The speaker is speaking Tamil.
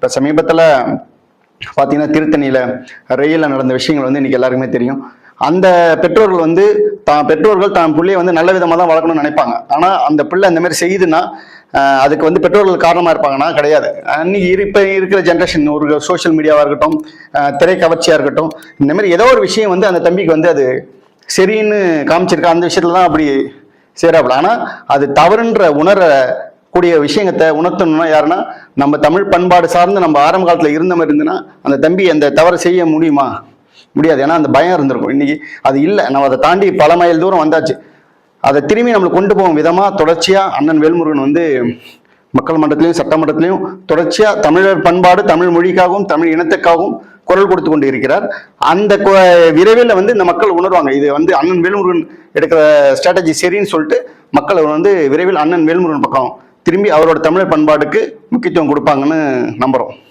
இப்போ சமீபத்தில் பார்த்தீங்கன்னா திருத்தணியில் ரயிலில் நடந்த விஷயங்கள் வந்து இன்னைக்கு எல்லாருக்குமே தெரியும். அந்த பெற்றோர்கள் வந்து பெற்றோர்கள் தான் பிள்ளையை வந்து நல்ல விதமாக தான் வளர்க்கணும்னு நினைப்பாங்க. ஆனால் அந்த பிள்ளை அந்த மாதிரி செய்யுதுன்னா அதுக்கு வந்து பெற்றோர்கள் காரணமாக இருப்பாங்கன்னா கிடையாது. அன்னைக்கு இப்போ இருக்கிற ஜென்ரேஷன் ஒரு சோஷியல் மீடியாவாக இருக்கட்டும், திரை கவர்ச்சியாக இருக்கட்டும், இந்த மாதிரி ஏதோ ஒரு விஷயம் வந்து அந்த தம்பிக்கு வந்து அது சரின்னு காமிச்சிருக்கா, அந்த விஷயத்துல தான் அப்படி சேராப்புல. ஆனால் அது தவறுன்ற கூடிய விஷயத்தை உணர்த்தணும்னா யாருன்னா நம்ம தமிழ் பண்பாடு சார்ந்து நம்ம ஆரம்ப காலத்தில் இருந்த மாதிரி இருந்துன்னா அந்த தம்பி அந்த தவறை செய்ய முடியுமா? முடியாது. ஏன்னா அந்த பயம் இருந்திருக்கும். இன்னைக்கு அது இல்லை. நம்ம அதை தாண்டி பல மைல் தூரம் வந்தாச்சு. அதை திரும்பி நம்மளுக்கு கொண்டு போகும் விதமா தொடர்ச்சியா அண்ணன் வேல்முருகன் வந்து மக்கள் மன்றத்திலையும் சட்டமன்றத்திலையும் தொடர்ச்சியா தமிழர் பண்பாடு, தமிழ் மொழிக்காகவும் தமிழ் இனத்துக்காகவும் குரல் கொடுத்து கொண்டு இருக்கிறார். அந்த விரைவில் வந்து இந்த மக்கள் உணர்வாங்க. இது வந்து அண்ணன் வேல்முருகன் எடுக்கிற ஸ்ட்ராட்டஜி சரின்னு சொல்லிட்டு மக்கள் வந்து விரைவில் அண்ணன் வேல்முருகன் பக்கம் திரும்பி அவரோட தமிழர் பண்பாடுக்கு முக்கியத்துவம் கொடுப்பாங்கன்னு நம்புறோம்.